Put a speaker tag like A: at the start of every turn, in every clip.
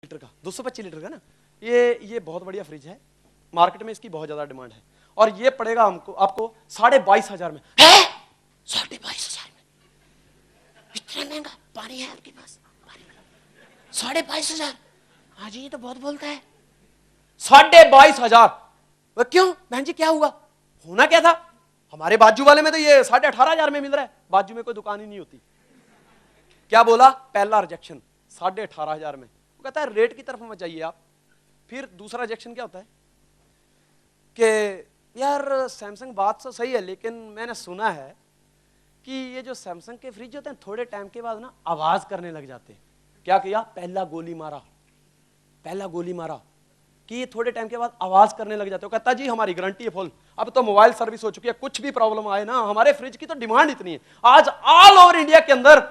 A: Litre का, 225 litre का ना, ये बहुत बढ़िया फ्रिज है, मार्केट में इसकी बहुत ज्यादा डिमांड है। और ये पड़ेगा हमको आपको 22,500 में। है 22,500 में? इतना महंगा पानी है आपके पास? 22,500? हाँ जी, ये तो बहुत बोलता है। 22,500? क्यों बहन जी, क्या हुआ? होना क्या था? हमारे बाजू वाले में तो ये 18,500 में मिल रहा है, बाजू में कोई दुकान ही नहीं होती। क्या बोला? पहला रिजेक्शन 18,500 में। वो कहता है रेट की तरफ मत जाइए आप। फिर दूसरा रिजेक्शन क्या होता है कि यार सैमसंग बात तो सही है, लेकिन मैंने सुना है कि ये जो सैमसंग के फ्रिज होते हैं थोड़े टाइम के बाद ना आवाज करने लग जाते हैं। क्या किया? पहला गोली मारा कि ये थोड़े टाइम के बाद आवाज करने लग जाते हो। कहता जी हमारी गारंटी है फुल, अब तो मोबाइल सर्विस हो चुकी है, कुछ भी प्रॉब्लम आए ना, हमारे फ्रिज की तो डिमांड इतनी है। आज ऑल ओवर इंडिया के अंदर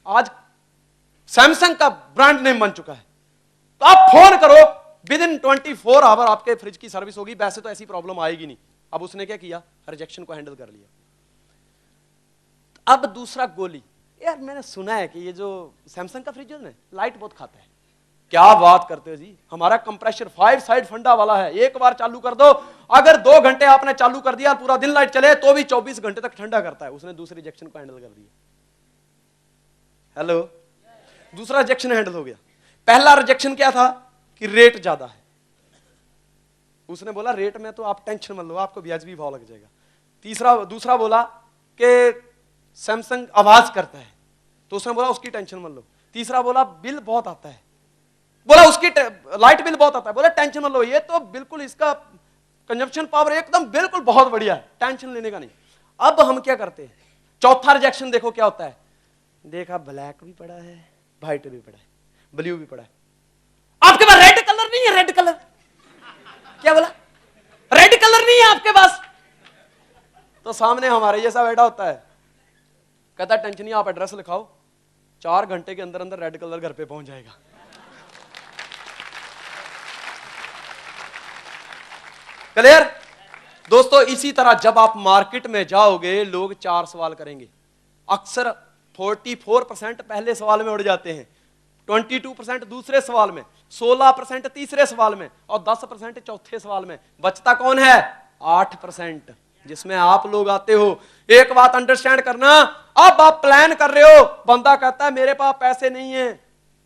A: आज सैमसंग का ब्रांड नेम बन चुका है। तो आप फोन करो, विद इन 24 आवर आपके फ्रिज की सर्विस होगी। वैसे तो ऐसी प्रॉब्लम आएगी नहीं। अब उसने क्या किया? रिजेक्शन को हैंडल कर लिया। अब दूसरा गोली, यार मैंने सुना है कि ये जो सैमसंग का फ्रिज है ना लाइट बहुत खाता है। क्या बात करते हो जी, हमारा कंप्रेसर 5 साइड फंडा वाला है, एक बार चालू कर दो, अगर 2 घंटे आपने चालू कर दिया, पूरा दिन लाइट चले तो भी 24 घंटे तक ठंडा करता है। उसने दूसरे रिजेक्शन को हैंडल कर दिया। हेलो, दूसरा रिजेक्शन हैंडल हो गया। पहला रिजेक्शन क्या था कि रेट ज्यादा है। उसने बोला रेट में तो आप टेंशन मत लो, आपको ब्याज भी भाव लग जाएगा। दूसरा बोला कि सैमसंग आवाज करता है, तो उसने बोला उसकी टेंशन मत लो। तीसरा बोला बिल बहुत आता है, बोला उसकी लाइट बिल बहुत आता है, बोला टेंशन मत लो, ये तो बिल्कुल इसका कंजप्शन पावर एकदम बिल्कुल बहुत बढ़िया है, टेंशन लेने का नहीं। अब हम क्या करते हैं? चौथा रिजेक्शन देखो क्या होता है। देखा ब्लैक भी पड़ा है, व्हाइट भी पड़ा है, ब्लू भी पड़ा है, आपके पास रेड कलर नहीं है? रेड कलर क्या बोला? रेड कलर नहीं है आपके पास? तो सामने हमारे जैसा बैठा होता है, कहता टेंशन नहीं, आप एड्रेस लिखाओ, 4 घंटे के अंदर अंदर रेड कलर घर पे पहुंच जाएगा। क्लियर दोस्तों? इसी तरह जब आप मार्केट में जाओगे, लोग 4 सवाल करेंगे। अक्सर 44% पहले सवाल में उड़ जाते हैं, 22% दूसरे सवाल में, 16% तीसरे सवाल में और 10% चौथे सवाल में। बचता कौन है? 8%, जिसमें आप लोग आते हो। एक बात अंडरस्टैंड करना, अब आप प्लान कर रहे हो, बंदा कहता है मेरे पास पैसे नहीं है,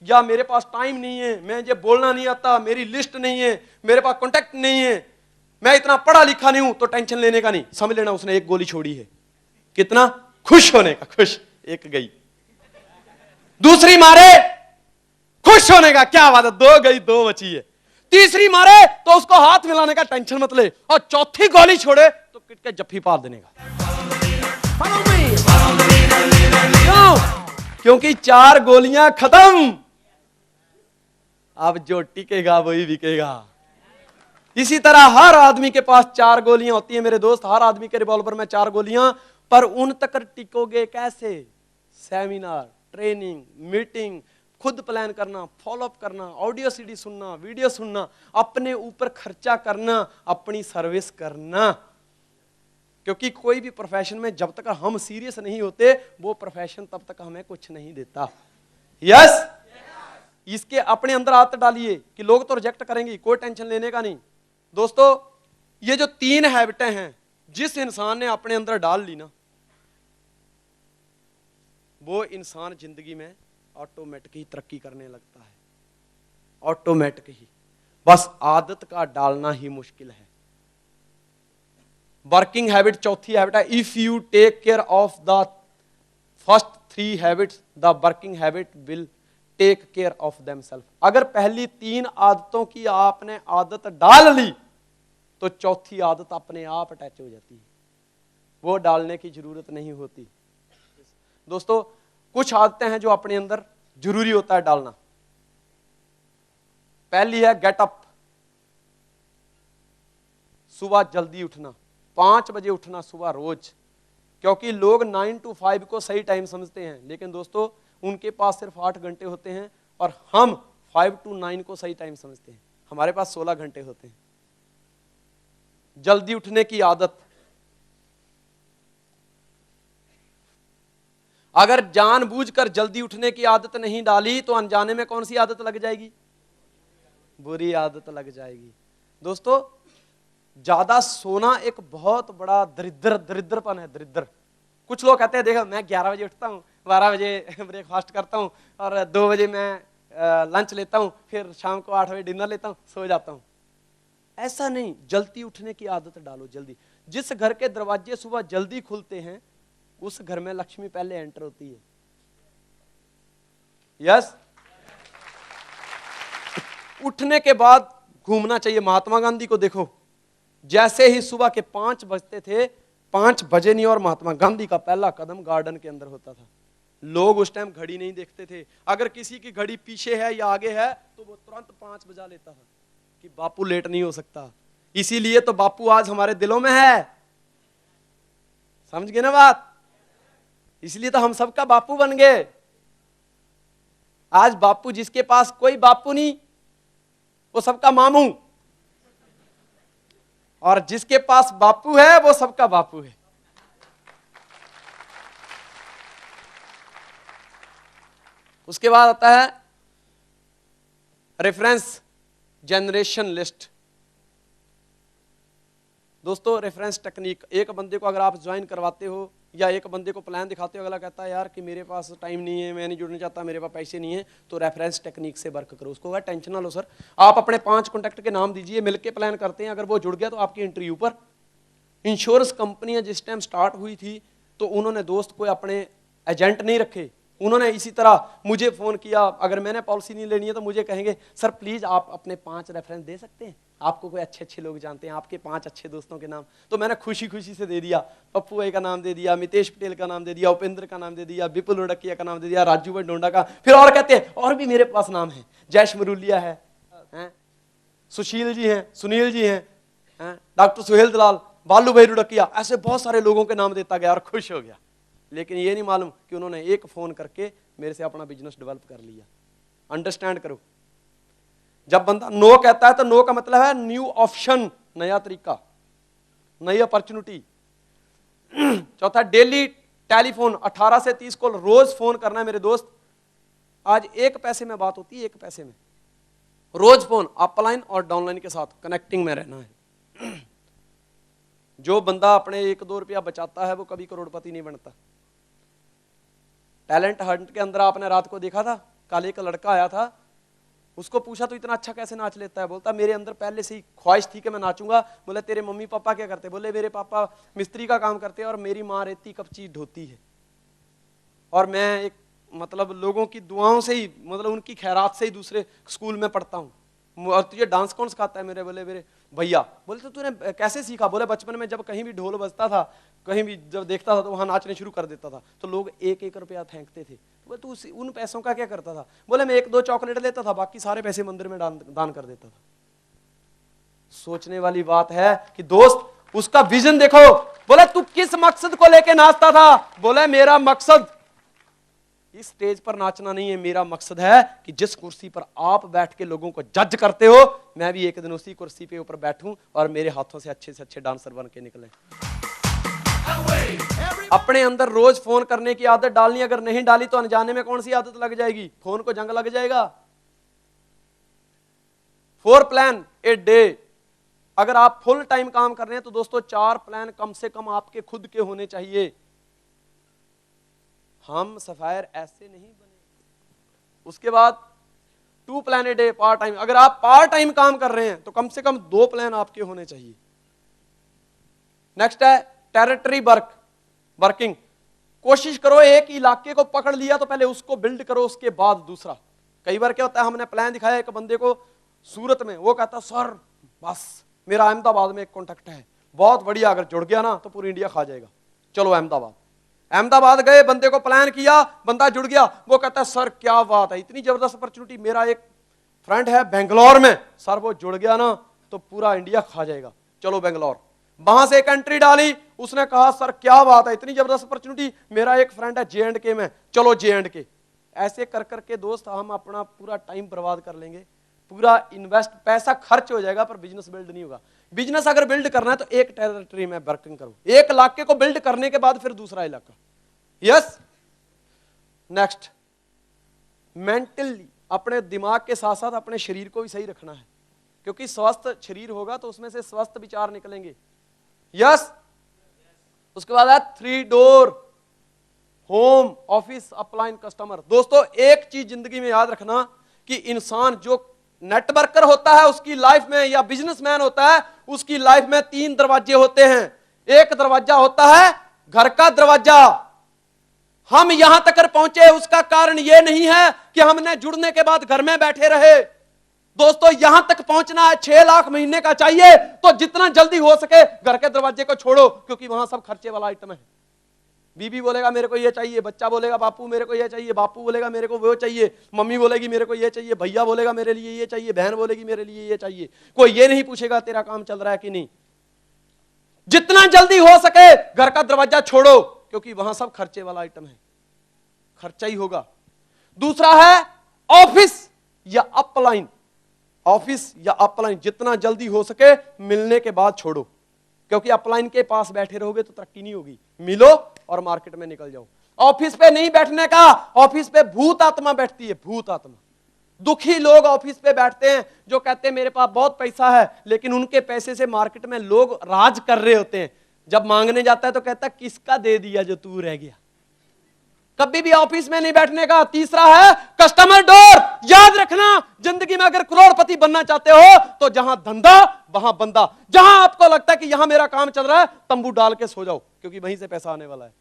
A: या मेरे पास टाइम नहीं है, मैं ये बोलना नहीं आता, मेरी लिस्ट नहीं है, मेरे पास कॉन्टेक्ट नहीं है, मैं इतना पढ़ा लिखा नहीं हूं, तो टेंशन लेने का नहीं। समझ लेना उसने एक गोली छोड़ी है। कितना खुश होने का? खुश, एक गई। दूसरी मारे, खुश होने का, क्या बात है, 2 गई 2 बची है। तीसरी मारे तो उसको हाथ मिलाने का, टेंशन मत ले। और चौथी गोली छोड़े तो किट के जफ्फी पार देने का। क्यों? क्योंकि 4 गोलियां खत्म, अब जो टिकेगा वही बिकेगा। इसी तरह हर आदमी के पास 4 गोलियां होती हैं मेरे दोस्त, हर आदमी के रिवॉल्वर में 4 गोलियां, पर उन तक टिकोगे कैसे? सेमिनार, ट्रेनिंग, मीटिंग, खुद प्लान करना, फॉलोअप करना, ऑडियो सीडी सुनना, वीडियो सुनना, अपने ऊपर खर्चा करना, अपनी सर्विस करना। क्योंकि कोई भी प्रोफेशन में जब तक हम सीरियस नहीं होते, वो प्रोफेशन तब तक हमें कुछ नहीं देता। यस, इसके अपने अंदर आदत डालिए कि लोग तो रिजेक्ट करेंगे, कोई टेंशन लेने का नहीं। दोस्तों, ये जो 3 हैबिटें हैं, जिस इंसान ने अपने अंदर डाल ली ना, वो इंसान जिंदगी में ऑटोमेटिक ही तरक्की करने लगता है। ऑटोमेटिक ही, बस आदत का डालना ही मुश्किल है। वर्किंग हैबिट चौथी हैबिट है। If you take care of the first 3 habits, the working habit will take care of themself. अगर पहली 3 आदतों की आपने आदत डाल ली, तो चौथी आदत अपने आप अटैच हो जाती है, वो डालने की जरूरत नहीं होती। दोस्तों, कुछ आदतें हैं जो अपने अंदर जरूरी होता है डालना। पहली है गेट अप, सुबह जल्दी उठना, 5 बजे उठना सुबह रोज। क्योंकि लोग 9 to 5 को सही टाइम समझते हैं, लेकिन दोस्तों उनके पास सिर्फ 8 घंटे होते हैं, और हम 5 to 9 को सही टाइम समझते हैं, हमारे पास 16 घंटे होते हैं। जल्दी उठने की आदत, अगर जानबूझकर जल्दी उठने की आदत नहीं डाली तो अनजाने में कौन सी आदत लग जाएगी? बुरी आदत लग जाएगी। दोस्तों ज्यादा सोना एक बहुत बड़ा दरिद्रपन है, दरिद्र। कुछ लोग कहते हैं देखो मैं 11 बजे उठता हूँ, 12 बजे ब्रेकफास्ट करता हूँ और 2 बजे मैं लंच लेता हूँ, फिर शाम को 8 बजे डिनर लेता हूँ, सो जाता हूँ। ऐसा नहीं, जल्दी उठने की आदत डालो, जल्दी। जिस घर के दरवाजे सुबह जल्दी खुलते हैं उस घर में लक्ष्मी पहले एंटर होती है। यस। उठने के बाद घूमना चाहिए। महात्मा गांधी को देखो, जैसे ही सुबह के 5 बजते थे, 5 बजे नहीं और महात्मा गांधी का पहला कदम गार्डन के अंदर होता था। लोग उस टाइम घड़ी नहीं देखते थे, अगर किसी की घड़ी पीछे है या आगे है तो वो तुरंत 5 बजा लेता था कि बापू लेट नहीं हो सकता। इसीलिए तो बापू आज हमारे दिलों में है, समझ गए ना बात? इसलिए तो हम सबका बापू बन गए। आज बापू, जिसके पास कोई बापू नहीं वो सबका मामू, और जिसके पास बापू है वो सबका बापू है। उसके बाद आता है रेफरेंस जनरेशन लिस्ट। दोस्तों रेफरेंस टेक्निक, एक बंदे को अगर आप ज्वाइन करवाते हो या एक बंदे को प्लान दिखाते हो, अगला कहता है यार कि मेरे पास टाइम नहीं है, मैं नहीं जुड़ना चाहता, मेरे पास पैसे नहीं है, तो रेफरेंस टेक्निक से वर्क करो। उसको कहा टेंशन ना लो सर, आप अपने 5 कॉन्टैक्ट के नाम दीजिए, मिलके प्लान करते हैं, अगर वो जुड़ गया तो आपकी एंट्री ऊपर। इंश्योरेंस कंपनियां जिस टाइम स्टार्ट हुई थी तो उन्होंने दोस्त कोई अपने एजेंट नहीं रखे, उन्होंने इसी तरह मुझे फोन किया, अगर मैंने पॉलिसी नहीं लेनी है तो मुझे कहेंगे सर प्लीज आप अपने 5 रेफरेंस दे सकते हैं, आपको कोई अच्छे अच्छे लोग जानते हैं, आपके 5 अच्छे दोस्तों के नाम। तो मैंने खुशी खुशी से दे दिया, पप्पू भाई का नाम दे दिया, मितेश पटेल का नाम दे दिया, उपेंद्र का नाम दे दिया, विपुल उड़किया का नाम दे दिया, राजू भाई डोंडा का। फिर और कहते हैं और भी मेरे पास नाम है, जयेश मरूलिया है, सुशील जी हैं, सुनील जी हैं, डॉक्टर सुहेल दलाल, बालू भाई रुड़किया, ऐसे बहुत सारे लोगों के नाम देता गया और खुश हो गया। लेकिन ये नहीं मालूम कि उन्होंने एक फोन करके मेरे से अपना बिजनेस डेवलप कर लिया। अंडरस्टैंड करो, जब बंदा नो कहता है तो नो का मतलब है न्यू ऑप्शन, नया तरीका, नई अपॉर्चुनिटी। चौथा डेली टेलीफोन, 18 से 30 कॉल रोज फोन करना है मेरे दोस्त। आज 1 पैसे में बात होती है, 1 पैसे में रोज फोन, अपलाइन और डाउनलाइन के साथ कनेक्टिंग में रहना है। जो बंदा अपने 1-2 रुपया बचाता है वो कभी करोड़पति नहीं बनता। टैलेंट हंट के अंदर आपने रात को देखा था, कल एक लड़का आया था, उसको पूछा तो इतना अच्छा कैसे नाच लेता है, बोलता मेरे अंदर पहले से ही ख्वाहिश थी कि मैं नाचूंगा। बोले तेरे मम्मी पापा क्या करते? बोले मेरे पापा मिस्त्री का काम करते हैं और मेरी माँ रेती कपची ढोती है, और मैं एक मतलब लोगों की दुआओं से ही, मतलब उनकी खैरात से ही दूसरे स्कूल में पढ़ता हूँ। और तुझे डांस कौन सिखाता है? मेरे बोले मेरे भैया। बोले तो तूने कैसे सीखा? बोले बचपन में जब कहीं भी ढोल बजता था, कहीं भी जब देखता था तो वहां नाचने शुरू कर देता था, तो लोग 1-1 रुपया फेंकते थे। बोले तू उन पैसों का क्या करता था? बोले मैं 1-2 चॉकलेट लेता था, बाकी सारे पैसे मंदिर में दान कर देता था। सोचने वाली बात है कि दोस्त उसका विजन देखो। बोले तू किस मकसद को लेके नाचता था? बोले मेरा मकसद इस स्टेज पर नाचना नहीं है, मेरा मकसद है कि जिस कुर्सी पर आप बैठ के लोगों को जज करते हो, मैं भी एक दिन उसी कुर्सी पे ऊपर बैठूं और मेरे हाथों से अच्छे डांसर बन के निकले। अपने अंदर रोज फोन करने की आदत डालनी, अगर नहीं डाली तो अनजाने में कौन सी आदत लग जाएगी? फोन को जंग लग जाएगा। 4 प्लान ए डे, अगर आप फुल टाइम काम कर रहे हैं तो दोस्तों 4 प्लान कम से कम आपके खुद के होने चाहिए। हम सफायर ऐसे नहीं बने। उसके बाद 2 plan a day part time, अगर आप पार्ट टाइम काम कर रहे हैं तो कम से कम 2 प्लान आपके होने चाहिए। नेक्स्ट है टेरिटरी वर्किंग, कोशिश करो एक इलाके को पकड़ लिया तो पहले उसको बिल्ड करो, उसके बाद दूसरा। कई बार क्या होता है, हमने प्लान दिखाया एक बंदे को सूरत में, वो कहता सर बस मेरा अहमदाबाद में एक कॉन्टेक्ट है, बहुत बढ़िया, अगर जुड़ गया ना तो पूरी इंडिया खा जाएगा, चलो अहमदाबाद गए, बंदे को प्लान किया, बंदा जुड़ गया। वो कहता है सर क्या बात है, इतनी जबरदस्त अपॉर्चुनिटी, मेरा एक फ्रेंड है बेंगलोर में, सर वो जुड़ गया ना तो पूरा इंडिया खा जाएगा, चलो बेंगलोर। वहां से एक एंट्री डाली, उसने कहा सर क्या बात है, इतनी जबरदस्त अपॉर्चुनिटी, मेरा एक फ्रेंड है J&K में, चलो J&K। ऐसे कर करके दोस्त हम अपना पूरा टाइम बर्बाद कर लेंगे, पूरा इन्वेस्ट, पैसा खर्च हो जाएगा पर बिजनेस बिल्ड नहीं होगा। बिजनेस अगर बिल्ड करना है तो एक टेरिटरी में वर्किंग करो, एक इलाके को बिल्ड करने के बाद फिर दूसरा इलाका। यस। नेक्स्ट, मेंटली अपने दिमाग के साथ साथ अपने शरीर को भी सही रखना है, क्योंकि स्वस्थ शरीर होगा तो उसमें से स्वस्थ विचार निकलेंगे। यस। उसके बाद है 3 door, home, office, upline, customer. दोस्तों एक चीज जिंदगी में याद रखना कि इंसान जो नेटवर्कर होता है उसकी लाइफ में, या बिजनेसमैन होता है उसकी लाइफ में 3 दरवाजे होते हैं। एक दरवाजा होता है घर का दरवाजा। हम यहां तक पहुंचे उसका कारण यह नहीं है कि हमने जुड़ने के बाद घर में बैठे रहे। दोस्तों यहां तक पहुंचना है 6 लाख महीने का चाहिए, तो जितना जल्दी हो सके घर के दरवाजे को छोड़ो, क्योंकि वहां सब खर्चे वाला आइटम है। बीबी बोलेगा मेरे को ये चाहिए, बच्चा बोलेगा बापू मेरे को ये चाहिए, बापू बोलेगा मेरे को वो चाहिए, मम्मी बोलेगी मेरे को ये चाहिए, भैया बोलेगा मेरे लिए ये चाहिए, बहन बोलेगी मेरे लिए ये चाहिए। कोई ये नहीं पूछेगा तेरा काम चल रहा है कि नहीं। जितना जल्दी हो सके घर का दरवाजा छोड़ो, क्योंकि वहां सब खर्चे वाला आइटम है, खर्चा ही होगा। दूसरा है ऑफिस या अपलाइन। ऑफिस या अपलाइन जितना जल्दी हो सके मिलने के बाद छोड़ो, क्योंकि अपलाइन के पास बैठे रहोगे तो तरक्की नहीं होगी। मिलो और मार्केट में निकल जाओ। ऑफिस पे नहीं बैठने का, ऑफिस पे भूत आत्मा बैठती है, भूत आत्मा। दुखी लोग ऑफिस पे बैठते हैं जो कहते हैं मेरे पास बहुत पैसा है, लेकिन उनके पैसे से मार्केट में लोग राज कर रहे होते हैं। जब मांगने जाता है तो कहता है किसका दे दिया जो तू रह गया। कभी भी ऑफिस में नहीं बैठने का। तीसरा है कस्टमर डोर। याद रखना जिंदगी में अगर करोड़पति बनना चाहते हो तो जहां धंधा वहां बंदा। जहां आपको लगता है कि यहां मेरा काम चल रहा है, तंबू डाल के सो जाओ, क्योंकि वहीं से पैसा आने वाला है।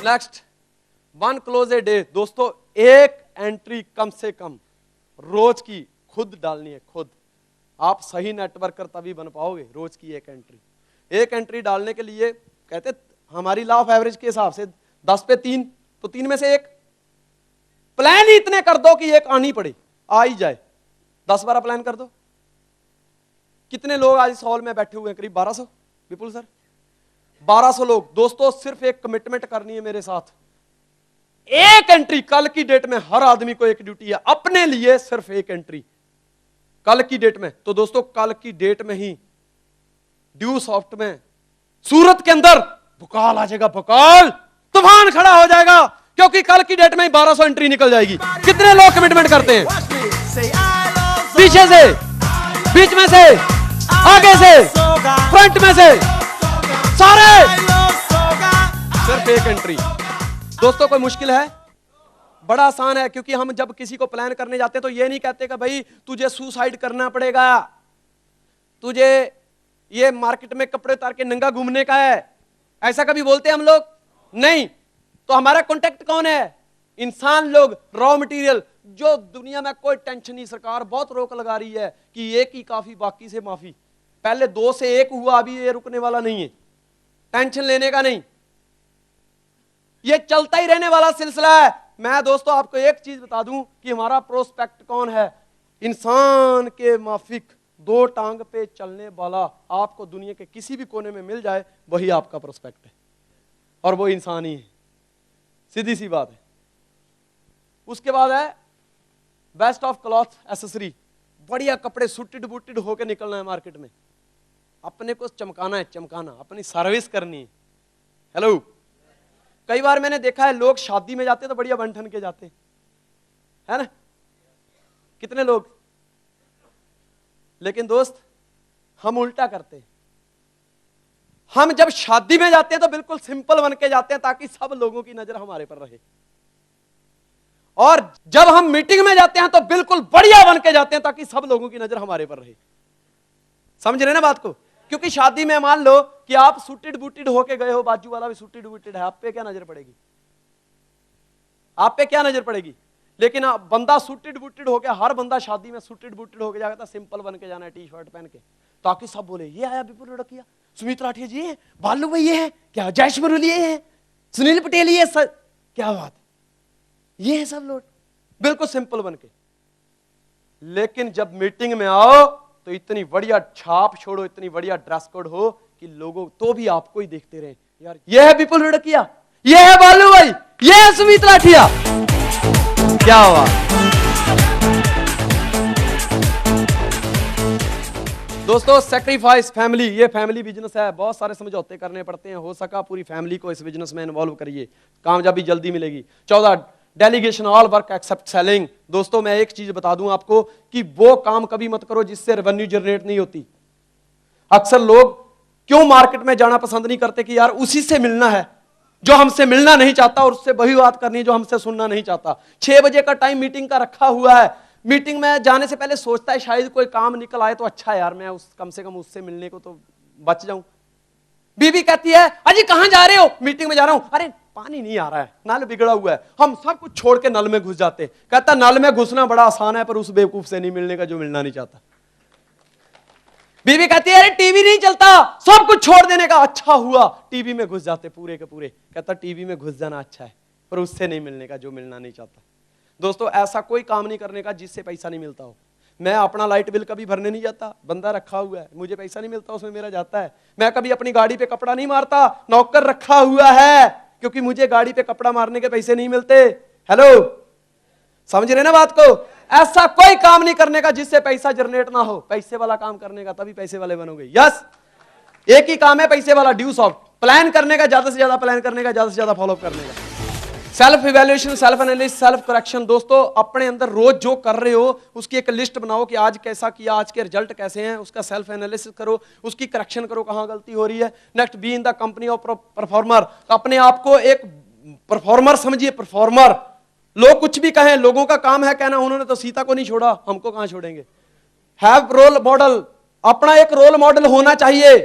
A: Next, 1 close a day. दोस्तों एक एंट्री कम से कम रोज की खुद डालनी है, खुद। आप सही नेटवर्कर तभी बन पाओगे, रोज की एक एंट्री। एक एंट्री डालने के लिए कहते हमारी लॉ ऑफ एवरेज के हिसाब से 10 पे 3, तो 3 में से एक। प्लान ही इतने कर दो कि एक आनी पड़े, आ ही जाए। 10-12 प्लान कर दो। कितने लोग आज इस हॉल में बैठे हुए हैं? करीब 1200। विपुल सर 1200 लोग। दोस्तों सिर्फ एक कमिटमेंट करनी है मेरे साथ, एक एंट्री। कल की डेट में हर आदमी को एक ड्यूटी है अपने लिए, सिर्फ एक एंट्री कल की डेट में। तो दोस्तों कल की डेट में ही ड्यू सॉफ्ट में सूरत के अंदर भुकाल आ जाएगा, भुकाल, तूफान खड़ा हो जाएगा, क्योंकि कल की डेट में ही 1200 एंट्री निकल जाएगी। कितने लोग कमिटमेंट करते हैं? पीछे से, बीच में से, आगे से, फ्रंट में से, सारे सिर्फ एक एंट्री। दोस्तों कोई मुश्किल है? बड़ा आसान है, क्योंकि हम जब किसी को प्लान करने जाते हैं तो ये नहीं कहते कि भाई तुझे सुसाइड करना पड़ेगा, तुझे ये मार्केट में कपड़े उतार के नंगा घूमने का है। ऐसा कभी बोलते हैं हम लोग? नहीं। तो हमारा कॉन्टेक्ट कौन है? इंसान लोग, रॉ मटेरियल। जो दुनिया में कोई टेंशन नहीं, सरकार बहुत रोक लगा रही है कि एक ही काफी, बाकी से माफी। पहले 2 से 1 हुआ, अभी ये रुकने वाला नहीं है, टेंशन लेने का नहीं, ये चलता ही रहने वाला सिलसिला है। मैं दोस्तों आपको एक चीज बता दूं कि हमारा प्रोस्पेक्ट कौन है? इंसान के माफिक 2 टांग पे चलने वाला आपको दुनिया के किसी भी कोने में मिल जाए, वही आपका प्रोस्पेक्ट है, और वो इंसान ही है। सीधी सी बात है। उसके बाद है बेस्ट ऑफ क्लॉथ एसेसरी। बढ़िया कपड़े सुटेड बूटेड होकर निकलना है मार्केट में, अपने को चमकाना है, चमकाना, अपनी सर्विस करनी है। हेलो, कई बार मैंने देखा है लोग शादी में जाते हैं तो बढ़िया बन ठन के जाते हैं, है ना? कितने लोग? लेकिन दोस्त हम उल्टा करते हैं। हम जब शादी में जाते हैं तो बिल्कुल सिंपल बन के जाते हैं ताकि सब लोगों की नजर हमारे पर रहे, और जब हम मीटिंग में जाते हैं तो बिल्कुल बढ़िया बन के जाते हैं ताकि सब लोगों की नजर हमारे पर रहे। समझ रहे ना बात को? क्योंकि शादी में मान लो कि आप सूटेड बूटेड होके गए हो, बाजू वाला भी सूटेड बूटेड है, आप पे क्या नजर पड़ेगी? आप पे क्या नजर पड़ेगी? लेकिन बंदा सूटेड बूटेड हो गया, हर बंदा शादी में सूटेड बूटेड होके जाता, सिंपल बन के जाना है, टी शर्ट पहन के, ताकि सब बोले ये आया विपुल रोड़किया, सुमित राठिया जी है, भालू भाई ये है, क्या जयेश मरूल ये है, सुनील पटेल ये है, क्या बात है, ये है सब लोग बिल्कुल सिंपल बन के। लेकिन जब मीटिंग में आओ तो इतनी बढ़िया छाप छोड़ो, इतनी बढ़िया ड्रेस कोड हो कि लोगों तो भी आपको ही देखते रहे, यार ये है विपुल रोड़किया, ये है भालू भाई, ये है सुमित राठिया, क्या हुआ? दोस्तों सैक्रिफाइस फैमिली, ये फैमिली बिजनेस है, बहुत सारे समझौते करने पड़ते हैं। हो सका पूरी फैमिली को इस बिजनेस में इन्वॉल्व करिए, कामयाबी जल्दी मिलेगी। 14 delegation all work except selling. दोस्तों मैं एक चीज बता दूं आपको कि वो काम कभी मत करो जिससे रेवेन्यू जनरेट नहीं होती। अक्सर लोग क्यों मार्केट में जाना पसंद नहीं करते कि यार उसी से मिलना है जो हमसे मिलना नहीं चाहता, और उससे वही बात करनी है जो हमसे सुनना नहीं चाहता। 6 बजे का टाइम मीटिंग का रखा हुआ है, मीटिंग में जाने से पहले सोचता है शायद कोई काम निकल आए तो अच्छा है यार, मैं उस कम से कम उससे मिलने को तो बच जाऊं। बीवी कहती है अजी कहां जा रहे हो? मीटिंग में जा रहा हूं। अरे पानी नहीं आ रहा है, नल बिगड़ा हुआ है। हम सब कुछ छोड़ के नल में घुस जाते। कहता नल में घुसना बड़ा आसान है पर उस बेवकूफ से नहीं मिलने का जो मिलना नहीं चाहता। बीवी कहती है अरे टीवी नहीं चलता, सब कुछ छोड़ देने का। अच्छा हुआ टीवी में घुस जाते पूरे के पूरे। कहता टीवी में घुस जाना अच्छा है पर उससे नहीं मिलने का जो मिलना नहीं चाहता। दोस्तों ऐसा कोई काम नहीं करने का जिससे पैसा नहीं मिलता हो। मैं अपना लाइट बिल कभी भरने नहीं जाता, बंदा रखा हुआ है, मुझे पैसा नहीं मिलता, उसमें मेरा जाता है। मैं कभी अपनी गाड़ी पे कपड़ा नहीं मारता, नौकर रखा हुआ है, क्योंकि मुझे गाड़ी पे कपड़ा मारने के पैसे नहीं मिलते। हेलो, समझ रहे ना बात को? ऐसा कोई काम नहीं करने का जिससे पैसा जनरेट ना हो। पैसे वाला काम करने का, तभी पैसे वाले बनोगे। यस, एक ही काम है पैसे वाला, ड्यू सॉफ्ट। प्लान करने का, ज्यादा से ज्यादा प्लान करने का, ज्यादा से ज्यादा फॉलो करने का। Self evaluation, self analysis, self correction. दोस्तों अपने अंदर रोज जो कर रहे हो उसकी एक लिस्ट बनाओ कि आज कैसा किया, आज के रिजल्ट कैसे हैं, उसका सेल्फ एनालिसिस करो, उसकी करेक्शन करो, कहां गलती हो रही है। Next, be in the company of performer. अपने आप को एक परफॉर्मर समझिए, परफॉर्मर। लोग कुछ भी कहें, लोगों का काम है कहना उन्होंने तो सीता को नहीं छोड़ा, हमको कहां छोड़ेंगे। हैव रोल मॉडल, अपना एक रोल मॉडल होना चाहिए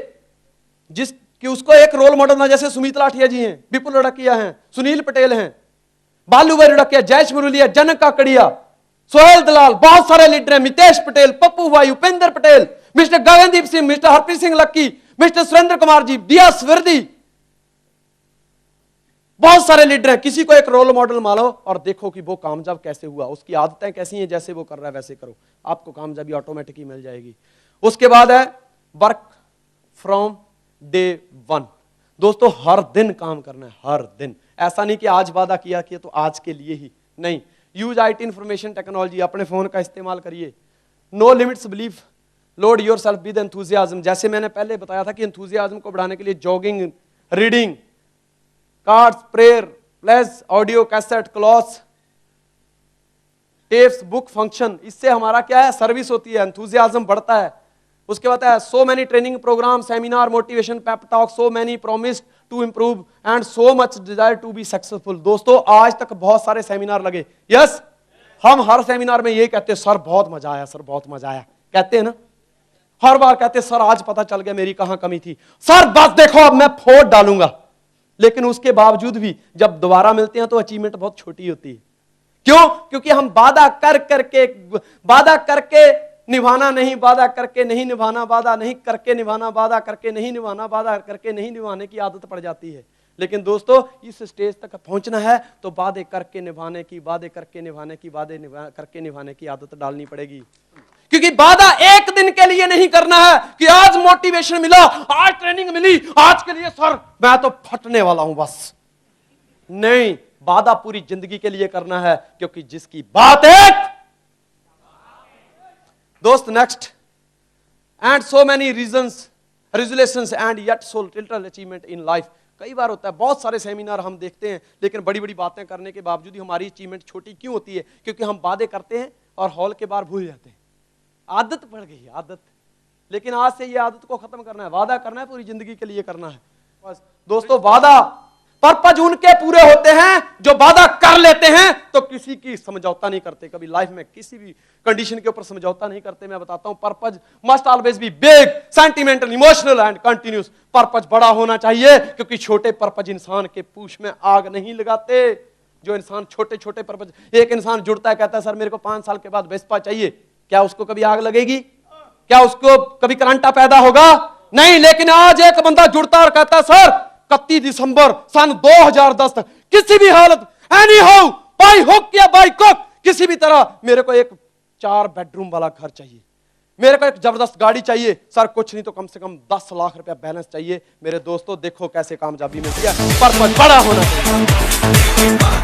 A: जिस कि उसको एक रोल मॉडल ना, जैसे सुमित लाठिया जी हैं, विपुल लड़किया हैं, सुनील पटेल हैं, बालू भाई लड़किया, जयेश मुरलिया, जनक काकड़िया, सोहेल दलाल, बहुत सारे लीडर हैं, मितेश पटेल, पप्पू भाई, उपेंद्र पटेल, मिस्टर गगनदीप सिंह, मिस्टर हरप्रीत सिंह लक्की, मिस्टर सुरेंद्र कुमार जी, दिया स्वर्दी, बहुत सारे लीडर हैं। किसी को एक रोल मॉडल मान लो और देखो कि वो कामयाब कैसे हुआ, उसकी आदतें कैसी हैं, जैसे वो कर रहा है वैसे करो, आपको कामयाबी ऑटोमेटिकली मिल जाएगी। उसके बाद है वर्क फ्रॉम डे वन। दोस्तों हर दिन काम करना है, हर दिन। ऐसा नहीं कि आज वादा किया कि तो आज के लिए ही नहीं। यूज IT इंफॉर्मेशन टेक्नोलॉजी, अपने फोन का इस्तेमाल करिए। No limits belief, load yourself with enthusiasm. जैसे मैंने पहले बताया था कि एंथुजियाज्म को बढ़ाने के लिए jogging, reading, cards, prayer, place, audio cassette, clothes, tapes, book function, इससे हमारा क्या है, सर्विस होती है, एंथुजियाज्म बढ़ता है। उसके बाद है so many training program, seminar, motivation, pep talk, so many promise to improve and so much desire to be successful. दोस्तों आज तक बहुत सारे सेमिनार लगे। यस, हम हर सेमिनार में यही कहते हैं सर बहुत मजा आया, सर बहुत मजा आया, कहते हैं ना। हर बार कहते हैं सर आज पता चल गया मेरी कहां कमी थी, सर बस देखो अब मैं फोड़ डालूंगा। लेकिन उसके बावजूद भी जब दोबारा मिलते हैं तो अचीवमेंट बहुत छोटी होती है। क्यों? क्योंकि हम वादा करके निभाना नहीं, वादा करके नहीं निभाना, वादा नहीं करके निभाना, वादा करके नहीं निभाना, वादा करके नहीं निभाने की आदत पड़ जाती है। लेकिन दोस्तों इस स्टेज तक पहुंचना है तो वादे करके निभाने की, वादे करके निभाने की, करके निभाने की आदत डालनी पड़ेगी। क्योंकि वादा एक दिन के लिए नहीं करना है कि आज मोटिवेशन मिला, आज ट्रेनिंग मिली, आज के लिए सर मैं तो फटने वाला हूं बस। नहीं, वादा पूरी जिंदगी के लिए करना है, क्योंकि जिसकी बात एक। दोस्त next, and so many reasons, रेजुलेशंस and yet so little achievement in life. कई बार होता है बहुत सारे सेमिनार हम देखते हैं, लेकिन बड़ी बड़ी बातें करने के बावजूद ही हमारी अचीवमेंट छोटी क्यों होती है? क्योंकि हम वादे करते हैं और हॉल के बाहर भूल जाते हैं। आदत पड़ गई है, आदत। लेकिन आज से ये आदत को खत्म करना है, वादा करना है, पूरी जिंदगी के लिए करना है बस। दोस्तों वादा, पर्पज उनके पूरे होते हैं जो वादा कर लेते हैं तो किसी की समझौता नहीं करते, कभी लाइफ में किसी भी कंडीशन के ऊपर समझौता नहीं करते। मैं बताता हूं, purpose must always be big, sentimental, emotional and continuous. Purpose बड़ा होना चाहिए, क्योंकि छोटे पर्पज इंसान के पूंछ में आग नहीं लगाते। जो इंसान छोटे छोटे पर्पज, एक इंसान जुड़ता है कहता है सर मेरे को 5 साल के बाद वेस्पा चाहिए, क्या उसको कभी आग लगेगी? क्या उसको कभी करंटा पैदा होगा? नहीं। लेकिन आज एक बंदा जुड़ता और कहता सर 31 दिसंबर सन 2010 तक किसी भी हालत, एनी हाउ, बाय हुक या बाय क्रॉक, किसी भी तरह मेरे को एक 4 बेडरूम वाला घर चाहिए, मेरे को एक जबरदस्त गाड़ी चाहिए, सर कुछ नहीं तो कम से कम 10 लाख रुपया बैलेंस चाहिए। मेरे दोस्तों देखो कैसे कामयाबी मिलती है। पर्पज बड़ा होना चाहिए।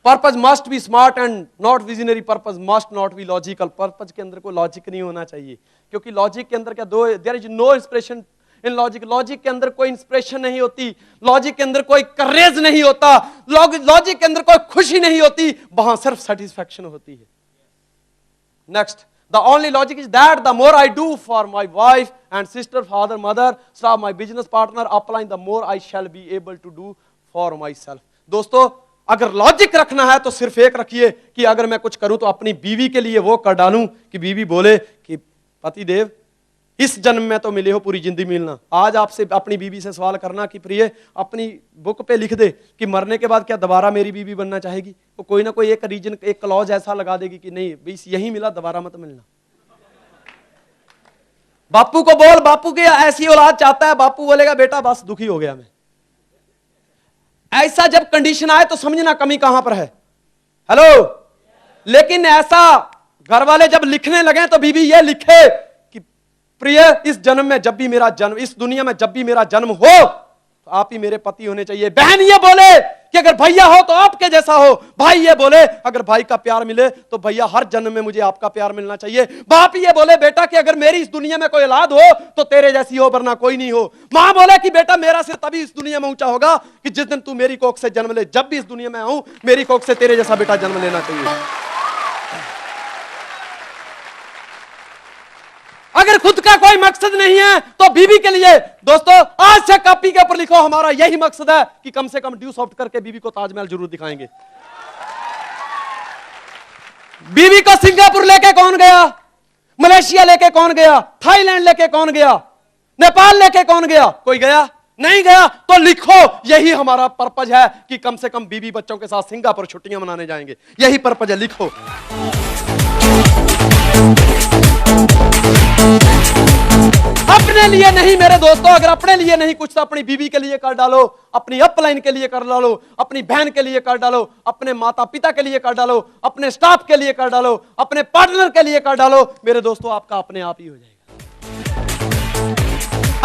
A: Purpose must be smart and not visionary, purpose must not be logical. Purpose के अंदर कोई लॉजिक नहीं होना चाहिए, क्योंकि लॉजिक के अंदर क्या, there is no inspiration in logic के अंदर कोई इंस्पिरेशन नहीं होती, लॉजिक के अंदर कोई करेज नहीं होता, लॉजिक के अंदर कोई खुशी नहीं होती, वहां सिर्फ सेटिस्फैक्शन होती है। Next, the only logic is that the more I do for my wife and sister, father, mother, staff, my business partner, upline, the more I shall be able to do for myself. दोस्तों, अगर logic रखना है तो सिर्फ एक रखिए कि अगर मैं कुछ करूं तो अपनी बीवी के लिए वो कर डालूं कि बीवी बोले कि पति देव इस जन्म में तो मिले हो, पूरी जिंदगी मिलना। आज आपसे अपनी बीवी से सवाल करना कि प्रिय अपनी बुक पे लिख दे कि मरने के बाद क्या दोबारा मेरी बीवी बनना चाहेगी, तो कोई ना कोई एक रीजन, एक क्लॉज ऐसा लगा देगी कि नहीं बस यही मिला, दोबारा मत मिलना। बापू को बोल, बापू की ऐसी औलाद चाहता है, बापू बोलेगा बेटा बस दुखी हो गया मैं। ऐसा जब कंडीशन आए तो समझना कमी कहां पर है। हेलो, लेकिन ऐसा घर वाले जब लिखने लगे तो बीवी ये लिखे कि प्रिय इस जन्म में जब भी मेरा जन्म, इस दुनिया में जब भी मेरा जन्म हो तो आप ही मेरे पति होने चाहिए। बहन ये बोले कि अगर भैया हो तो आपके जैसा हो, भाई ये बोले अगर भाई का प्यार मिले तो भैया हर जन्म में मुझे आपका प्यार मिलना चाहिए। बाप ये बोले बेटा कि अगर मेरी इस दुनिया में कोई औलाद हो तो तेरे जैसी हो वरना कोई नहीं हो। मां बोले कि बेटा मेरा सिर तभी इस दुनिया में ऊंचा होगा कि जिस दिन तू मेरी कोख से जन्म ले। जब भी इस दुनिया में आऊं मेरी कोख से तेरे जैसा बेटा जन्म लेना चाहिए। अगर खुद का कोई मकसद नहीं है तो बीवी के लिए दोस्तों आज से कॉपी के ऊपर लिखो, हमारा यही मकसद है कि कम से कम ड्यू सॉफ्ट करके बीवी को ताजमहल जरूर दिखाएंगे। बीवी को सिंगापुर लेके कौन गया, मलेशिया लेके कौन गया, थाईलैंड लेके कौन गया, नेपाल लेके कौन गया, कोई गया नहीं गया। तो लिखो यही हमारा पर्पज है कि कम से कम बीवी बच्चों के साथ सिंगापुर छुट्टियां मनाने जाएंगे, यही पर्पज है, लिखो। अपने लिए नहीं मेरे दोस्तों, अगर अपने लिए नहीं कुछ तो अपनी बीवी के लिए कर डालो, अपनी अपलाइन के लिए कर डालो, अपनी बहन के लिए कर डालो, अपने माता पिता के लिए कर डालो, अपने स्टाफ के लिए कर डालो, अपने पार्टनर के लिए कर डालो। मेरे दोस्तों आपका अपने आप ही हो जाएगा।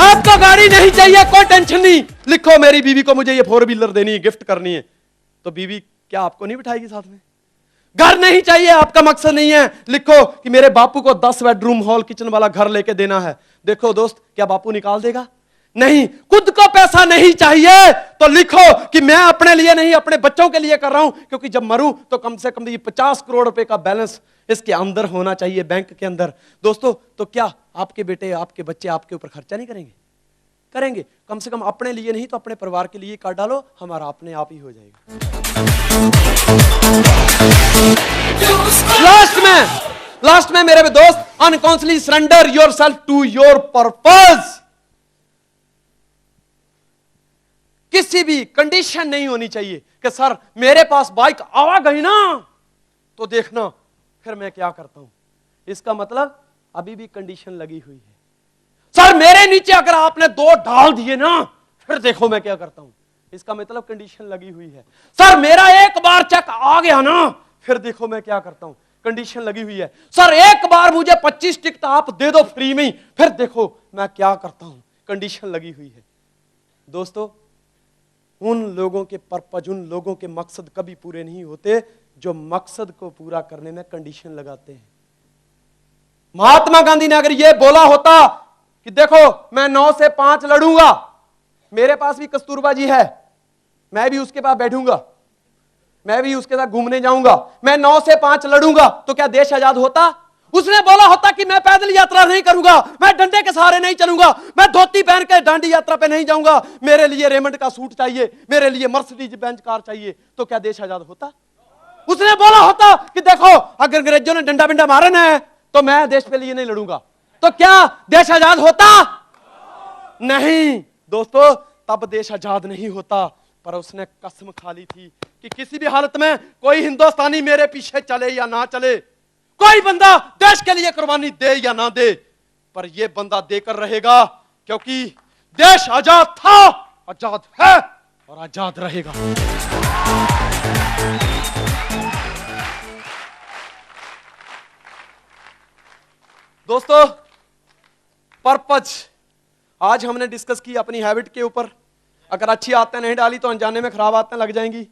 A: आपको गाड़ी नहीं चाहिए, कोई टेंशन नहीं, लिखो मेरी बीवी को मुझे ये 4 व्हीलर देनी है, गिफ्ट करनी है, तो बीवी क्या आपको नहीं बिठाएगी साथ में। घर नहीं चाहिए, आपका मकसद नहीं है, लिखो कि मेरे बापू को 10 बेडरूम हॉल किचन वाला घर लेके देना है। देखो दोस्त क्या बापू निकाल देगा, नहीं। खुद को पैसा नहीं चाहिए तो लिखो कि मैं अपने लिए नहीं अपने बच्चों के लिए कर रहा हूं, क्योंकि जब मरूं तो कम से कम ये 50 करोड़ रुपए का बैलेंस इसके अंदर होना चाहिए, बैंक के अंदर। दोस्तों तो क्या आपके बेटे आपके बच्चे आपके ऊपर खर्चा नहीं करेंगे, करेंगे। कम से कम अपने लिए नहीं तो अपने परिवार के लिए कर डालो, हमारा अपने आप ही हो जाएगा। लास्ट में मेरे दोस्त, unconsciously surrender yourself to your purpose. किसी भी कंडीशन नहीं होनी चाहिए कि सर मेरे पास बाइक आ गई ना तो देखना फिर मैं क्या करता हूं। इसका मतलब अभी भी कंडीशन लगी हुई है। सर मेरे नीचे अगर आपने 2 डाल दिए ना फिर देखो मैं क्या करता हूं, इसका मतलब कंडीशन लगी हुई है। सर मेरा एक बार चेक आ गया ना फिर देखो मैं क्या करता हूं, कंडीशन लगी हुई है। सर एक बार मुझे 25 टिकट आप दे दो फ्री में, फिर देखो मैं क्या करता हूं, कंडीशन लगी हुई है। दोस्तों उन लोगों के पर्पज, उन लोगों के मकसद कभी पूरे नहीं होते जो मकसद को पूरा करने में कंडीशन लगाते हैं। महात्मा गांधी ने अगर यह बोला होता कि देखो मैं 9 से 5 लड़ूंगा, मेरे पास भी कस्तूरबा जी है, मैं भी उसके पास बैठूंगा, मैं भी उसके साथ घूमने जाऊंगा, मैं 9 से 5 लड़ूंगा, तो क्या देश आजाद होता? उसने बोला होता कि मैं पैदल यात्रा नहीं करूंगा, मैं डंडे के सहारे नहीं चलूंगा, मैं धोती पहन के दांडी यात्रा पे नहीं जाऊंगा, मेरे लिए रेमंड का सूट चाहिए, मेरे लिए मर्सिडीज बेंज कार चाहिए, तो क्या देश आजाद होता? उसने बोला होता कि देखो अगर अंग्रेजों ने डंडा बिंडा मारना है तो मैं देश के लिए नहीं लड़ूंगा, तो क्या देश आजाद होता? नहीं दोस्तों, तब देश आजाद नहीं होता। पर उसने कसम खा ली थी कि किसी भी हालत में कोई हिंदुस्तानी मेरे पीछे चले या ना चले, कोई बंदा देश के लिए कुर्बानी दे या ना दे, पर यह बंदा देकर रहेगा, क्योंकि देश आजाद था, आजाद है और आजाद रहेगा। दोस्तों पर्पज आज हमने डिस्कस की अपनी हैबिट के ऊपर। अगर अच्छी आदतें नहीं डाली तो अनजाने में खराब आदतें लग जाएंगी।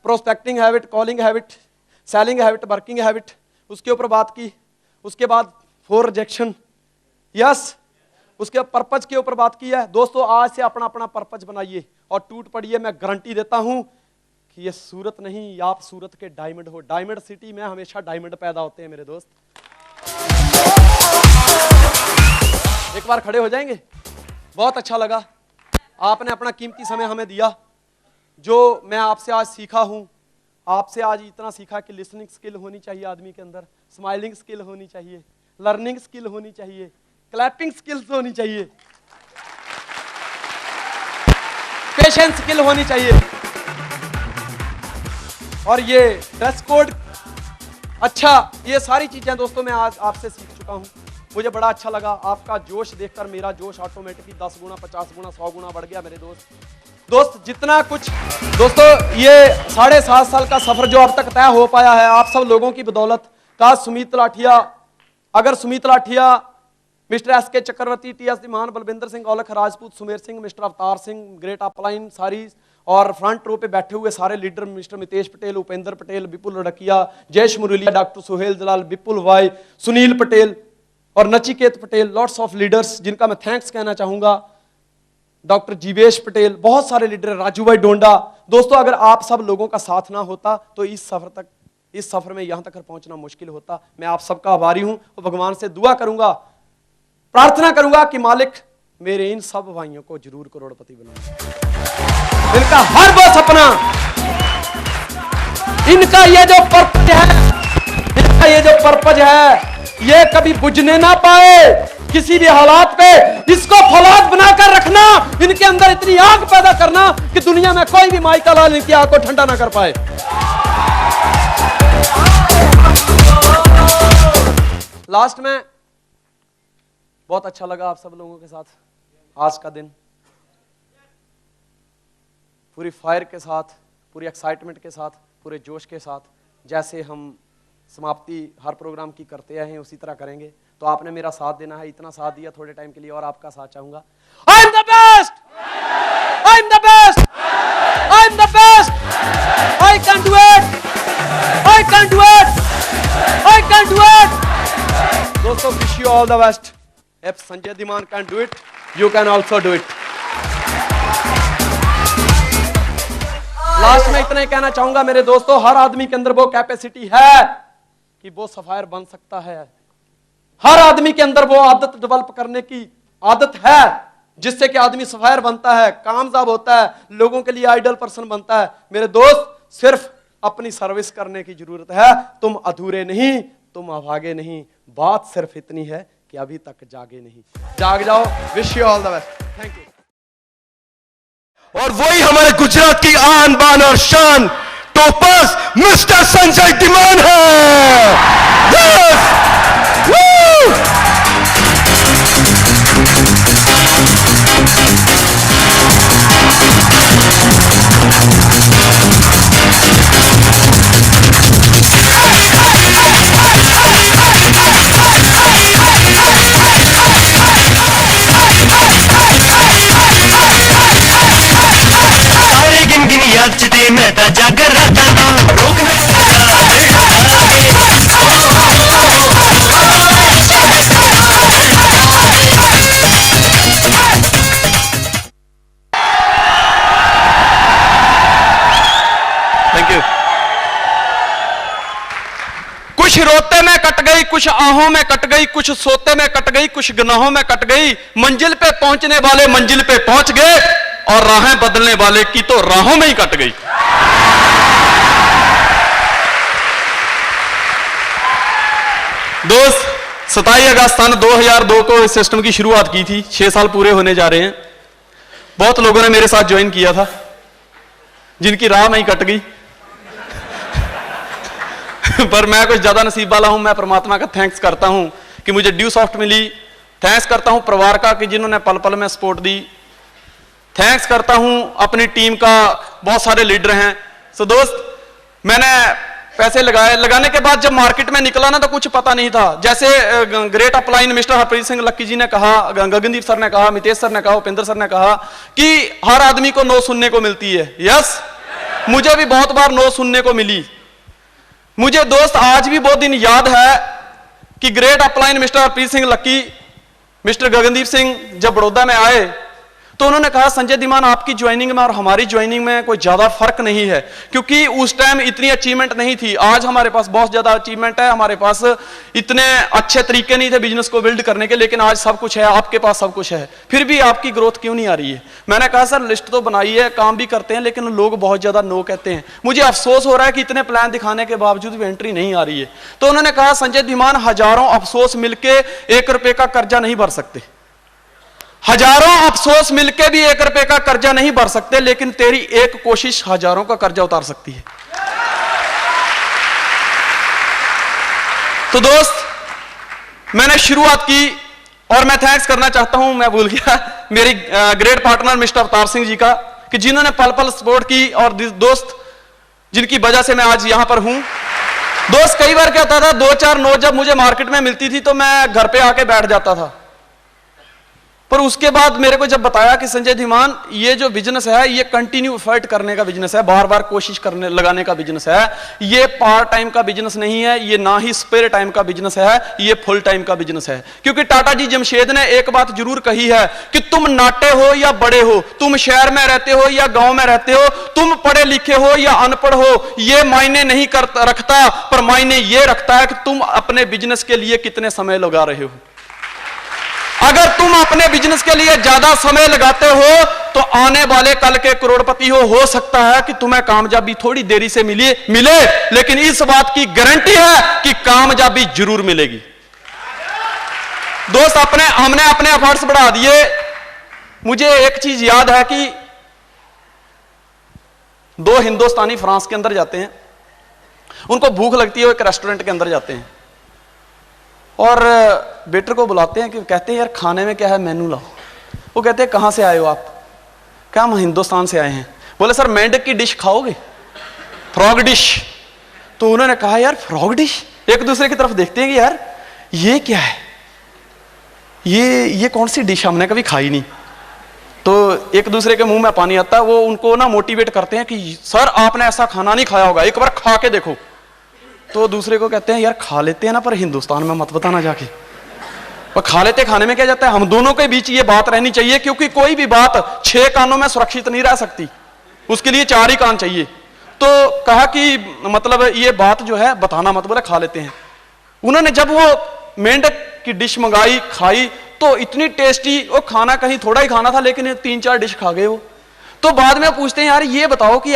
A: Prospecting habit, calling habit, selling habit, working habit, उसके ऊपर बात की। उसके बाद 4 रिजेक्शन, यस। उसके पर्पज के ऊपर बात की है। दोस्तों आज से अपना अपना पर्पज बनाइए और टूट पड़िए। मैं गारंटी देता हूं कि ये सूरत नहीं, आप सूरत के डायमंड हो। डायमंड सिटी में हमेशा डायमंड पैदा होते हैं मेरे दोस्त। एक बार खड़े हो जाएंगे। बहुत अच्छा लगा, आपने अपना कीमती समय हमें दिया। जो मैं आपसे आज सीखा हूं, आपसे आज इतना सीखा कि लिसनिंग स्किल होनी चाहिए आदमी के अंदर, स्माइलिंग स्किल होनी चाहिए, लर्निंग स्किल होनी चाहिए, क्लैपिंग स्किल्स होनी चाहिए, पेशेंस स्किल होनी चाहिए, और ये ड्रेस कोड अच्छा, ये सारी चीजें दोस्तों मैं आज आपसे सीख चुका हूं। मुझे बड़ा अच्छा लगा। आपका जोश देखकर मेरा जोश ऑटोमेटिकली 10 गुना, 50 गुना, 100 गुना बढ़ गया मेरे दोस्त। जितना कुछ दोस्तों, ये 7.5 साल का सफर जो अब तक तय हो पाया है आप सब लोगों की बदौलत। का सुमित लाठिया, अगर सुमित लाठिया, मिस्टर एस के चक्रवर्ती, टी एस मान, Balwinder Singh Aulakh, Rajput, Sumer Singh, mister Avtar Singh, great upline सारी, और फ्रंट रो पे बैठे हुए सारे लीडर, मिस्टर मितेश पटेल, उपेंद्र पटेल, विपुल रड़किया, जयेश मुरलिया, डॉक्टर सुहेल जलाल, विपुल वाई, सुनील पटेल और Nachiket Patel, lots of leaders जिनका मैं थैंक्स कहना चाहूंगा, डॉक्टर जीवेश पटेल, बहुत सारे लीडर, राजू भाई डोंडा। दोस्तों अगर आप सब लोगों का साथ ना होता तो इस सफर में यहां तक पहुंचना मुश्किल होता। मैं आप सबका आभारी हूं और भगवान से दुआ करूंगा, प्रार्थना करूंगा कि मालिक मेरे इन सब भाइयों को जरूर करोड़पति बनाए। इनका हर वो सपना, इनका ये जो पर्पज है, ये कभी बुझने ना पाए किसी भी हालात पे। इसको फौलाद बनाकर रखना, इनके अंदर इतनी आग पैदा करना कि दुनिया में कोई भी माई का लाल इनकी आग को ठंडा ना कर पाए। लास्ट में बहुत अच्छा लगा आप सब लोगों के साथ आज का दिन, पूरी फायर के साथ, पूरी एक्साइटमेंट के साथ, पूरे जोश के साथ। जैसे हम समाप्ति हर प्रोग्राम की करते हैं उसी तरह करेंगे। तो आपने मेरा साथ देना है, इतना साथ दिया थोड़े टाइम के लिए, और आपका साथ चाहूंगा। I am the best, I am the best, I am the best, I can do it, I can do it, I can do it. दोस्तों wish you all the best. If Sanjay Dhiman can do it, you can also do it. Last में इतना ही कहना चाहूंगा मेरे दोस्तों, हर आदमी के अंदर वो कैपेसिटी है कि वो सफायर बन सकता है। हर आदमी के अंदर वो आदत डेवलप करने की आदत है जिससे कि आदमी सफायर बनता है, कामयाब होता है, लोगों के लिए आइडल पर्सन बनता है। मेरे दोस्त सिर्फ अपनी सर्विस करने की जरूरत है। तुम अधूरे नहीं, तुम अभागे नहीं। बात सिर्फ इतनी है कि अभी तक जागे नहीं। जाग जाओ। Wish you all the best. Thank you.
B: और वही हमारे गुजरात की आन बान और शान, टॉपर्स मिस्टर संजय धीमान है। यस! सारे गिन गिन याद चिते मैं ता जागर रहता ना रोक नहीं थैंक यू। कुछ रोते में कट गई, कुछ आहों में कट गई, कुछ सोते में कट गई, कुछ गुनाहों में कट गई। मंजिल पे पहुंचने वाले मंजिल पे पहुंच गए और राहें बदलने वाले की तो राहों में ही कट गई। दोस्त 27 अगस्त सन 2002 को इस सिस्टम की शुरुआत की थी। 6 साल पूरे होने जा रहे हैं। बहुत लोगों ने मेरे साथ ज्वाइन किया था, जिनकी राह में ही कट गई। पर मैं कुछ ज्यादा नसीब वाला हूं। मैं परमात्मा का थैंक्स करता हूं कि मुझे ड्यू सॉफ्ट मिली। थैंक्स करता हूं परिवार का कि जिन्होंने पल पल में सपोर्ट दी। थैंक्स करता हूं अपनी टीम का, बहुत सारे लीडर हैं। सो दोस्त मैंने पैसे लगाने के बाद जब मार्केट में निकला ना तो कुछ पता नहीं था। जैसे great upline mister Harpreet Singh लक्की जी ने कहा, गगनदीप सर ने कहा, मितेश सर ने कहा, उपेंद्र सर ने कहा कि हर आदमी को नो सुनने को मिलती है। यस, मुझे भी बहुत बार नो सुनने को मिली। मुझे दोस्त आज भी बहुत दिन याद है कि great upline mister Harpreet Singh लक्की मिस्टर गगनदीप सिंह जब बड़ौदा में आए तो उन्होंने कहा संजय धीमान आपकी ज्वाइनिंग में और हमारी ज्वाइनिंग में कोई ज्यादा फर्क नहीं है, क्योंकि उस टाइम इतनी अचीवमेंट नहीं थी। आज हमारे पास बहुत ज्यादा अचीवमेंट है, हमारे पास इतने अच्छे तरीके नहीं थे बिजनेस को बिल्ड करने के, लेकिन आज सब कुछ है, आपके पास सब कुछ है, फिर भी आपकी ग्रोथ क्यों नहीं आ रही है। मैंने कहा सर लिस्ट तो बनाई है, काम भी करते हैं, लेकिन लोग बहुत ज्यादा नो कहते हैं। मुझे अफसोस हो रहा है कि इतने प्लान दिखाने के बावजूद भी एंट्री नहीं आ रही है। तो उन्होंने कहा संजय धीमान हजारों अफसोस मिलके 1 रुपए का कर्जा नहीं भर सकते, हजारों अफसोस मिलके भी 1 रुपए का कर्जा नहीं भर सकते, लेकिन तेरी एक कोशिश हजारों का कर्जा उतार सकती है। तो दोस्त मैंने शुरुआत की और मैं थैंक्स करना चाहता हूं, मैं भूल गया, मेरी great partner mister Avtar Singh ji का, कि जिन्होंने पल पल सपोर्ट की, और दोस्त जिनकी वजह से मैं आज यहां पर हूं। दोस्त कई बार क्या होता था, 2-4 नोट जब मुझे मार्केट में मिलती थी तो मैं घर पे आके बैठ जाता था, पर उसके बाद मेरे को जब बताया कि संजय धीमान ये जो बिजनेस है ये कंटिन्यू एफर्ट करने का बिजनेस है, बार बार कोशिश करने लगाने का बिजनेस है, ये पार्ट टाइम का बिजनेस नहीं है, ये ना ही स्पेयर टाइम का बिजनेस है, ये फुल टाइम का बिजनेस है। क्योंकि टाटा जी जमशेद ने एक बात जरूर कही है कि तुम नाटे हो या बड़े हो, तुम शहर में रहते हो या गांव में रहते हो, तुम पढ़े लिखे हो या अनपढ़ हो, ये मायने नहीं रखता, पर मायने ये रखता है कि तुम अपने बिजनेस के लिए कितने समय लगा रहे हो। अगर तुम अपने बिजनेस के लिए ज्यादा समय लगाते हो तो आने वाले कल के करोड़पति हो सकता है कि तुम्हें कामयाबी थोड़ी देरी से मिले, लेकिन इस बात की गारंटी है कि कामयाबी जरूर मिलेगी। दोस्त हमने अपने एफर्ट्स बढ़ा दिए। मुझे एक चीज याद है कि 2 हिंदुस्तानी फ्रांस के अंदर जाते हैं, उनको भूख लगती है, वो एक रेस्टोरेंट के अंदर जाते हैं और वेटर को बुलाते हैं कि कहते हैं यार खाने में क्या है, मेनू लाओ। वो कहते हैं कहां से आए हो आप? क्या हम हिंदुस्तान से आए हैं। बोले सर मेंढक की डिश खाओगे, फ्रॉग डिश। तो उन्होंने कहा यार फ्रॉग डिश, एक दूसरे की तरफ देखते हैं कि यार ये क्या है, ये कौन सी डिश, हमने कभी खाई नहीं। तो एक दूसरे के मुंह में पानी आता है। वो उनको ना मोटिवेट करते हैं कि सर आपने ऐसा खाना नहीं खाया होगा, एक बार खा के देखो। तो दूसरे को कहते हैं यार खा लेते हैं ना, पर हिंदुस्तान में मत बताना जाके। पर खा लेते, खाने में क्या जाता है। हम दोनों के बीच ये बात रहनी चाहिए, क्योंकि कोई भी बात 6 कानों में सुरक्षित नहीं रह सकती, उसके लिए 4 ही कान चाहिए। तो कहा कि मतलब ये बात जो है बताना मत, बोले खा लेते हैं। उन्होंने जब वो मेंढक की डिश मंगाई, खाई, तो इतनी टेस्टी, वो खाना कहीं थोड़ा ही खाना था लेकिन 3-4 डिश खा गए वो। तो बाद में पूछते हैं यार ये बताओ कि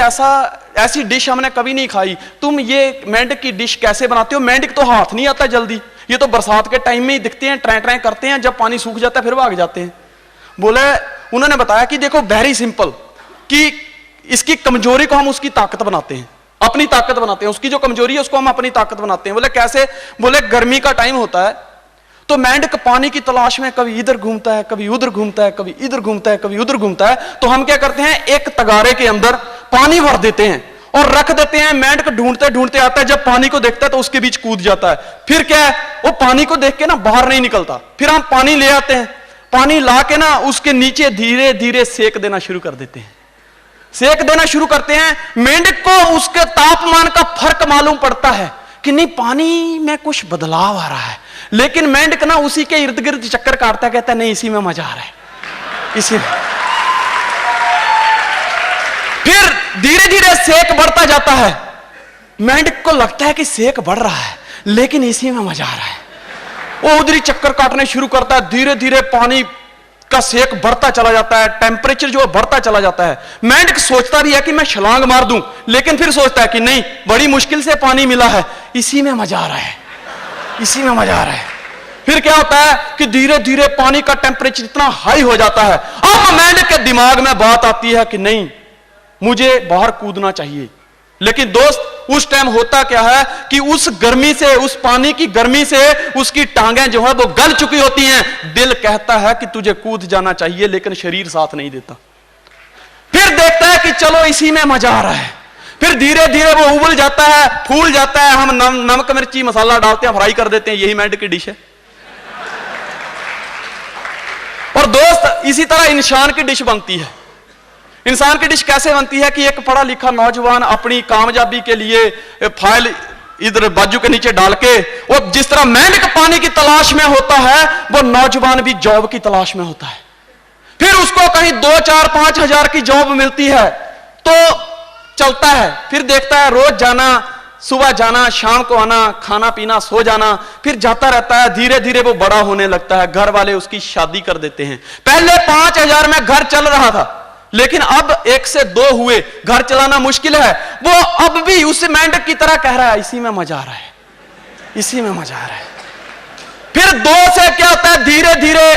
B: ऐसी डिश हमने कभी नहीं खाई, तुम ये मेंढक की डिश कैसे बनाते हो? मेंढक तो हाथ नहीं आता जल्दी, ये तो बरसात के टाइम में ही दिखते हैं, ट्रै ट्रै करते हैं, जब पानी सूख जाता है फिर भाग जाते हैं। बोले उन्होंने बताया कि देखो वेरी सिंपल, कि इसकी कमजोरी को हम उसकी ताकत बनाते हैं, अपनी ताकत बनाते हैं, उसकी जो कमजोरी है उसको हम अपनी ताकत बनाते हैं। बोले कैसे? बोले गर्मी का टाइम होता है तो मेंढक पानी की तलाश में कभी इधर घूमता है, कभी उधर घूमता है, कभी इधर घूमता है, कभी उधर घूमता है। तो हम क्या करते हैं, एक तगारे के अंदर पानी भर देते हैं और रख देते हैं। मेंढक ढूंढते ढूंढते आता है, जब पानी को देखता है तो उसके बीच कूद जाता है। फिर क्या है, वो पानी को देख के ना बाहर नहीं निकलता। फिर हम पानी ले आते हैं, पानी ला के ना उसके नीचे धीरे धीरे सेक देना शुरू कर देते हैं। सेक देना शुरू करते हैं, मेंढक को उसके तापमान का फर्क मालूम पड़ता है कि नहीं पानी में कुछ बदलाव आ रहा है, लेकिन मेंढक ना उसी के इर्द गिर्द चक्कर काटता, कहता है नहीं इसी में मजा आ रहा है, इसी में। फिर धीरे धीरे सेक बढ़ता जाता है, मेंढक को लगता है कि सेक बढ़ रहा है लेकिन इसी में मजा आ रहा है। वो उधर ही चक्कर काटने शुरू करता है, धीरे धीरे पानी का सेक बढ़ता चला जाता है, टेम्परेचर जो है बढ़ता चला जाता है। मेंढक सोचता भी है कि मैं छलांग मार दूं, लेकिन फिर सोचता है कि नहीं बड़ी मुश्किल से पानी मिला है, इसी में मजा आ रहा है, इसी में मजा आ रहा है। फिर क्या होता है कि धीरे धीरे पानी का टेम्परेचर इतना हाई हो जाता है, अब मेंढक के दिमाग में बात आती है कि नहीं मुझे बाहर कूदना चाहिए। लेकिन दोस्त उस टाइम होता क्या है कि उस गर्मी से, उस पानी की गर्मी से उसकी टांगें जो है वो गल चुकी होती हैं। दिल कहता है कि तुझे कूद जाना चाहिए, लेकिन शरीर साथ नहीं देता। फिर देखता है कि चलो इसी में मजा आ रहा है, फिर धीरे धीरे वो उबल जाता है, फूल जाता है, हम नमक मिर्ची मसाला डालते हैं, फ्राई कर देते हैं, यही मेंढक की डिश है। और दोस्त इसी तरह इंसान की डिश बनती है। इंसान की डिश कैसे बनती है कि एक पढ़ा लिखा नौजवान अपनी कामयाबी के लिए फाइल इधर बाजू के नीचे डाल के, वो जिस तरह मेंढक पानी की तलाश में होता है, वो नौजवान भी जॉब की तलाश में होता है। फिर उसको कहीं 2-4-5 हजार की जॉब मिलती है तो चलता है, फिर देखता है रोज जाना, सुबह जाना, शाम को आना, खाना पीना, सो जाना, फिर जाता रहता है। धीरे धीरे वो बड़ा होने लगता है, घर वाले उसकी शादी कर देते हैं। पहले 5,000 में घर चल रहा था, लेकिन अब 1 से 2 हुए, घर चलाना मुश्किल है। वो अब भी उस मेंढक की तरह कह रहा है, इसी में मजा आ रहा है, इसी में मजा आ रहा है। फिर 2 से क्या होता है, धीरे धीरे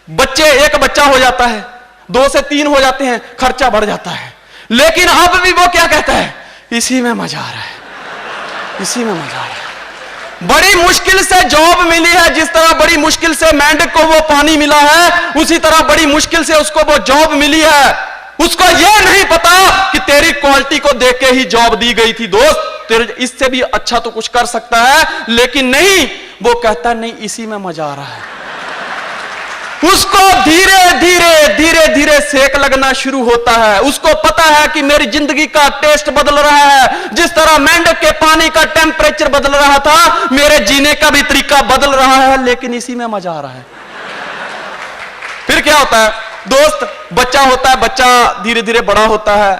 B: बच्चे, 1 बच्चा हो जाता है, 2 से 3 हो जाते हैं, खर्चा बढ़ जाता है। लेकिन अब भी वो क्या कहता है, इसी में मजा आ रहा है, इसी में मजा आ रहा है। बड़ी मुश्किल से जॉब मिली है, जिस तरह बड़ी मुश्किल से मेंढक को वो पानी मिला है, उसी तरह बड़ी मुश्किल से उसको वो जॉब मिली है। उसको ये नहीं पता कि तेरी क्वालिटी को देख के ही जॉब दी गई थी दोस्त, तेरे इससे भी अच्छा तो कुछ कर सकता है, लेकिन नहीं, वो कहता नहीं, इसी में मजा आ रहा है। उसको धीरे धीरे धीरे धीरे सेक लगना शुरू होता है। उसको पता है कि मेरी जिंदगी का टेस्ट बदल रहा है, जिस तरह मेंढक के पानी का टेम्परेचर बदल रहा था, मेरे जीने का भी तरीका बदल रहा है, लेकिन इसी में मजा आ रहा है। फिर क्या होता है दोस्त, बच्चा होता है, बच्चा धीरे धीरे बड़ा होता है।